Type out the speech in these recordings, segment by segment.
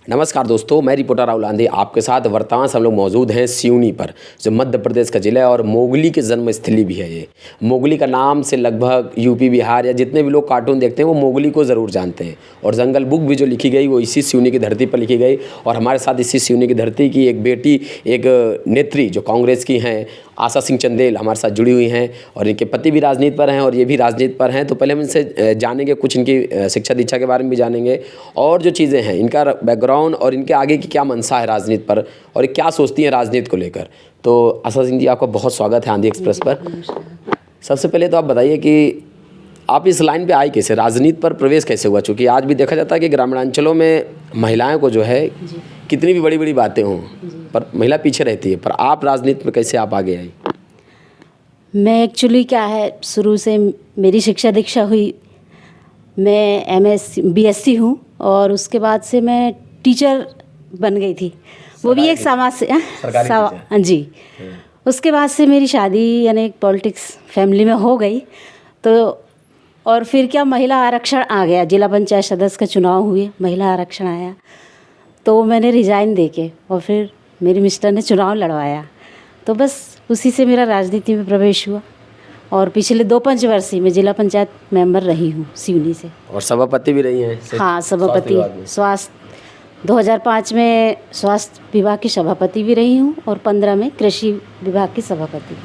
नमस्कार दोस्तों, मैं रिपोर्टर राहुल आंधी आपके साथ वर्तमान से हम लोग मौजूद हैं सिवनी पर, जो मध्य प्रदेश का जिला है और मोगली की जन्मस्थली भी है। ये मोगली का नाम से लगभग यूपी बिहार या जितने भी लोग कार्टून देखते हैं वो मोगली को ज़रूर जानते हैं। और जंगल बुक भी जो लिखी गई वो इसी सिवनी की धरती पर लिखी गई। और हमारे साथ इसी सिवनी की धरती की एक बेटी, एक नेत्री जो कांग्रेस की हैं, आशा सिंह चंदेल, हमारे साथ जुड़ी हुई हैं। और इनके पति भी राजनीति पर हैं और ये भी राजनीति पर हैं। तो पहले हम इनसे जानेंगे, कुछ इनकी शिक्षा दीक्षा के बारे में भी जानेंगे और जो चीज़ें हैं, इनका बैकग्राउंड और इनके आगे की क्या मंशा है राजनीति पर और क्या सोचती हैं राजनीति को लेकर। तो आशा सिंह जी, आपका बहुत स्वागत है आंधी एक्सप्रेस पर। सबसे पहले तो आप बताइए कि आप इस लाइन पे आई कैसे, राजनीति पर प्रवेश कैसे हुआ? चूँकि आज भी देखा जाता है कि ग्रामीणांचलों में महिलाएं को जो है कितनी भी बड़ी बड़ी बातें हों पर महिला पीछे रहती है, पर आप राजनीति में कैसे आप आगे आई? मैं एक्चुअली क्या है, शुरू से मेरी शिक्षा दीक्षा हुई, मैं एमएस बीएससी हूँ और उसके बाद से मैं टीचर बन गई थी, वो भी एक समाज से जी। उसके बाद से मेरी शादी यानी पॉलिटिक्स फैमिली में हो गई। तो और फिर क्या, महिला आरक्षण आ गया, जिला पंचायत सदस्य का चुनाव हुए, महिला आरक्षण आया तो मैंने रिज़ाइन दे के और फिर मेरे मिस्टर ने चुनाव लड़वाया। तो बस उसी से मेरा राजनीति में प्रवेश हुआ और पिछले 2 पंचवर्षीय में जिला पंचायत मेंबर रही हूँ सिवनी से। और सभापति भी रही हैं? हाँ, सभापति स्वास्थ्य 2005 में स्वास्थ्य विभाग की सभापति भी रही हूँ और 15 में कृषि विभाग की सभापति।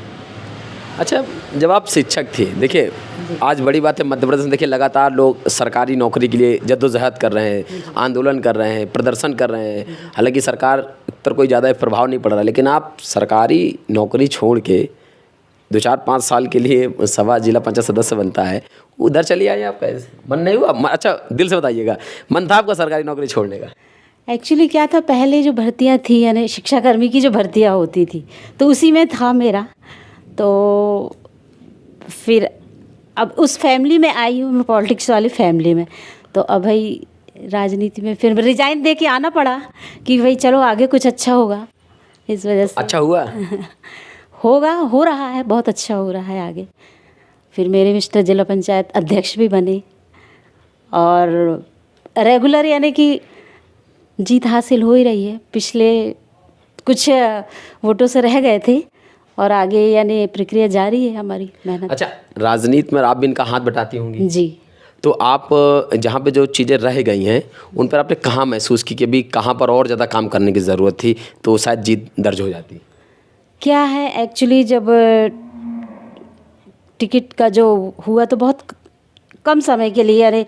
अच्छा, जब आप शिक्षक थे, देखिए आज बड़ी बात है मध्य प्रदेश में, देखिए लगातार लोग सरकारी नौकरी के लिए जद्दोजहद कर रहे हैं, आंदोलन कर रहे हैं, प्रदर्शन कर रहे हैं। हालांकि सरकार पर कोई ज़्यादा प्रभाव नहीं पड़ रहा, लेकिन आप सरकारी नौकरी छोड़ के 2-4-5 साल के लिए सभा जिला पंचायत सदस्य बनता है, उधर चलिए आए। आपका मन नहीं हुआ? अच्छा, दिल से बताइएगा, मन था आपका सरकारी नौकरी छोड़ने का? एक्चुअली क्या था, पहले जो भर्तियाँ थी यानी शिक्षाकर्मी की जो भर्तियाँ होती थी तो उसी में था मेरा। तो फिर अब उस फैमिली में आई हूँ, मैं पॉलिटिक्स वाली फैमिली में। तो अब भाई राजनीति में फिर रिजाइन दे के आना पड़ा कि भाई चलो आगे कुछ अच्छा होगा, इस वजह से। अच्छा हुआ? होगा, हो रहा है, बहुत अच्छा हो रहा है आगे। फिर मेरे मिस्टर जिला पंचायत अध्यक्ष भी बने और रेगुलर यानी कि जीत हासिल हो ही रही है। पिछले कुछ वोटों से रह गए थे और आगे यानी प्रक्रिया जारी है हमारी मेहनत। अच्छा, राजनीति में आप भी इनका हाथ बटाती होंगी जी। तो आप जहाँ पे जो चीज़ें रह गई हैं उन पर आपने कहाँ महसूस की कि अभी कहाँ पर और ज़्यादा काम करने की ज़रूरत थी तो शायद जीत दर्ज हो जाती? क्या है एक्चुअली, जब टिकट का जो हुआ तो बहुत कम समय के लिए, अरे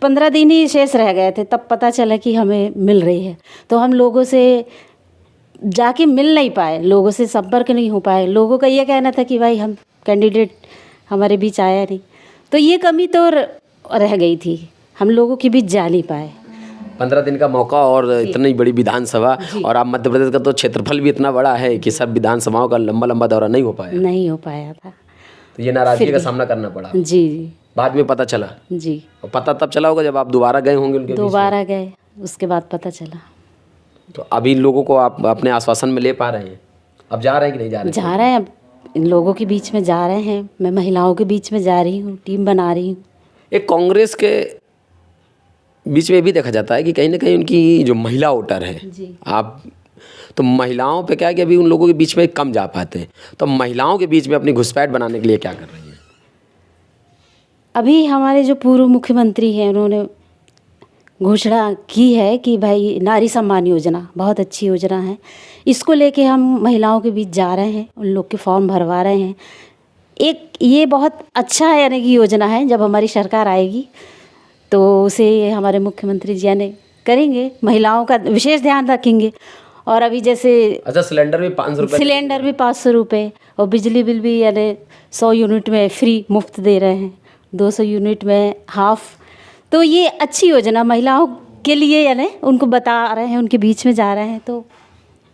15 दिन ही शेष रह गए थे, तब पता चला कि हमें मिल रही है। तो हम लोगों से जाके मिल नहीं पाए, लोगों से संपर्क नहीं हो पाए। लोगों का ये कहना था कि भाई हम कैंडिडेट हमारे बीच आया नहीं, तो ये कमी तो रह गई थी, हम लोगों के बीच जा नहीं पाए। 15 दिन का मौका और इतनी बड़ी विधानसभा, और आप मध्य प्रदेश का तो क्षेत्रफल भी इतना बड़ा है कि सब विधानसभाओं का लंबा दौरा नहीं हो पाया था। तो ये नाराजगी का सामना करना पड़ा? जी। बाद में पता चला? जी। और पता तब चला होगा जब आप दोबारा गए होंगे उनके? दोबारा गए, उसके बाद पता चला। तो अभी इन लोगों को आप अपने आश्वासन में ले पा रहे हैं? अब जा रहे हैं कि नहीं जा रहे? जा रहे हैं, अब इन लोगों के बीच में जा रहे हैं, मैं महिलाओं के बीच में जा रही हूँ, टीम बना रही हूँ। एक कांग्रेस के बीच में भी देखा जाता है कि कहीं ना कहीं उनकी जो महिला वोटर है, आप तो महिलाओं पे क्या है कि अभी उन लोगों के बीच में कम जा पाते हैं, तो महिलाओं के बीच में अपनी घुसपैठ बनाने के लिए क्या कर रही हैं? अभी हमारे जो पूर्व मुख्यमंत्री हैं उन्होंने घोषणा की है कि भाई नारी सम्मान योजना बहुत अच्छी योजना है, इसको लेके हम महिलाओं के बीच जा रहे हैं, उन लोग के फॉर्म भरवा रहे हैं। एक ये बहुत अच्छा है यानी कि योजना है, जब हमारी सरकार आएगी तो उसे हमारे मुख्यमंत्री जी यानी करेंगे, महिलाओं का विशेष ध्यान रखेंगे। और अभी जैसे अच्छा, सिलेंडर भी 500 रुपये, सिलेंडर भी 500 रुपये और बिजली बिल भी यानी 100 यूनिट में फ्री मुफ्त दे रहे हैं, 200 यूनिट में हाफ। तो ये अच्छी योजना महिलाओं के लिए यानी उनको बता रहे हैं, उनके बीच में जा रहे हैं, तो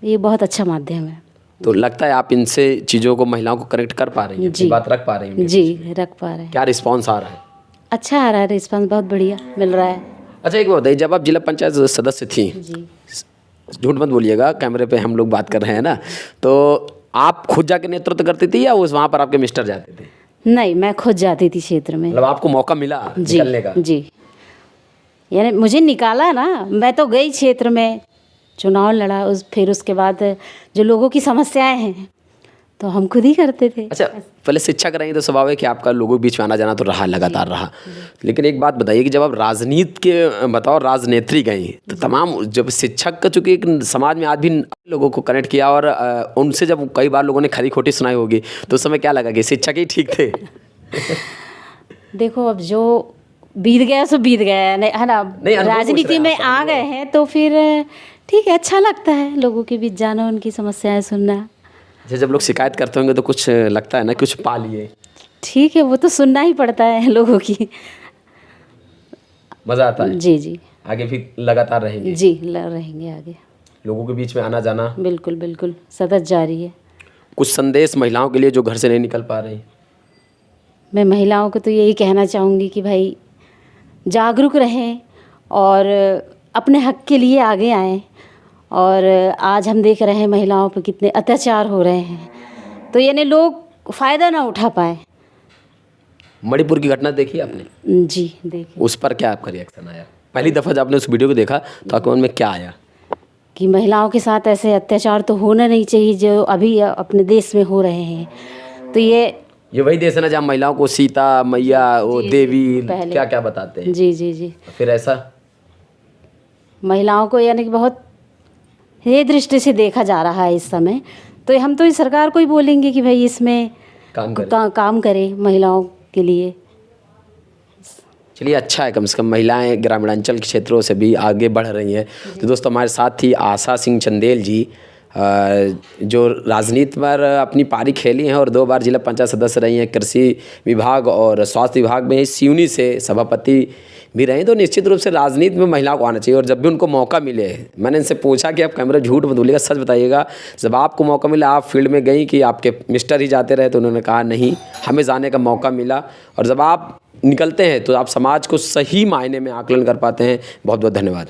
ये बहुत अच्छा माध्यम है। तो लगता है आप इनसे चीज़ों को, महिलाओं को कनेक्ट कर पा रही हैं, जी, बात रख पा रही हैं? जी, रख पा रहे हैं। क्या रिस्पांस आ रहा है? अच्छा आ रहा है रिस्पांस, बहुत बढ़िया मिल रहा है। अच्छा, एक बात बताइए, जब आप जिला पंचायत सदस्य थी, झूठ मत बोलिएगा, कैमरे पे हम लोग बात कर रहे हैं ना, तो आप खुद जाके नेतृत्व करती थी या उस वहाँ पर आपके मिस्टर जाते थे? नहीं, मैं खुद जाती थी क्षेत्र में। मतलब आपको मौका मिला निकलने का? जी। यानी मुझे निकाला ना, मैं तो गई क्षेत्र में, चुनाव लड़ा, फिर उसके बाद जो लोगों की समस्याएं हैं तो हम खुद ही करते थे। अच्छा, पहले शिक्षा कराएंगे तो स्वभाव है कि आपका लोगों के बीच में आना जाना तो रहा, लगातार रहा। लेकिन एक बात बताइए कि जब आप राजनीति के बताओ राजनेत्री गई तो तमाम जब शिक्षक का, चूँकि एक समाज में आज भी लोगों को कनेक्ट किया और उनसे जब कई बार लोगों ने खरी खोटी सुनाई होगी तो उस समय क्या लगा कि शिक्षक ही ठीक थे? देखो अब जो बीत गया सो बीत गया है ना, राजनीति में आ गए हैं तो फिर ठीक है, अच्छा लगता है लोगों के बीच जाना, उनकी समस्याएं सुनना। जब लोग शिकायत करते होंगे तो कुछ लगता है ना, कुछ पा लिए? ठीक है, वो तो सुनना ही पड़ता है लोगों की। मज़ा आता है? जी जी। आगे भी लगातार रहेंगे? जी रहेंगे आगे, लोगों के बीच में आना जाना बिल्कुल बिल्कुल सतत जारी है। कुछ संदेश महिलाओं के लिए जो घर से नहीं निकल पा रही? मैं महिलाओं को तो यही कहना चाहूँगी कि भाई जागरूक रहें और अपने हक के लिए आगे आएँ। और आज हम देख रहे हैं महिलाओं पर कितने अत्याचार हो रहे हैं, तो यानी लोग फ़ायदा ना उठा पाए। मणिपुर की घटना देखी आपने? जी देखिए। उस पर क्या आपका रिएक्शन आया? पहली दफ़ा जब आपने उस वीडियो को देखा तो आपके मन में क्या आया? कि महिलाओं के साथ ऐसे अत्याचार तो होना नहीं चाहिए जो अभी अपने देश में हो रहे हैं। तो ये वही देश है ना जहाँ महिलाओं को सीता मैया, वो देवी क्या क्या बताते हैं? जी जी जी। फिर ऐसा महिलाओं को यानी कि बहुत ये दृष्टि से देखा जा रहा है इस समय, तो हम तो इस सरकार को ही बोलेंगे कि भाई इसमें काम करे महिलाओं के लिए। चलिए, अच्छा है, कम से कम महिलाएं ग्रामीणांचल क्षेत्रों से भी आगे बढ़ रही हैं। तो दोस्तों, हमारे साथ थी आशा सिंह चंदेल जी, जो राजनीति पर अपनी पारी खेली हैं और 2 बार जिला पंचायत सदस्य रही हैं, कृषि विभाग और स्वास्थ्य विभाग में सिवनी से सभापति भी रहे। तो निश्चित रूप से राजनीति में महिलाओं को आना चाहिए और जब भी उनको मौका मिले, मैंने इनसे पूछा कि आप कैमरा झूठ मत बोलिएगा, सच बताइएगा, जब आपको मौका मिला आप फील्ड में गई कि आपके मिस्टर ही जाते रहे? तो उन्होंने कहा नहीं, हमें जाने का मौका मिला। और जब आप निकलते हैं तो आप समाज को सही मायने में आकलन कर पाते हैं। बहुत बहुत धन्यवाद।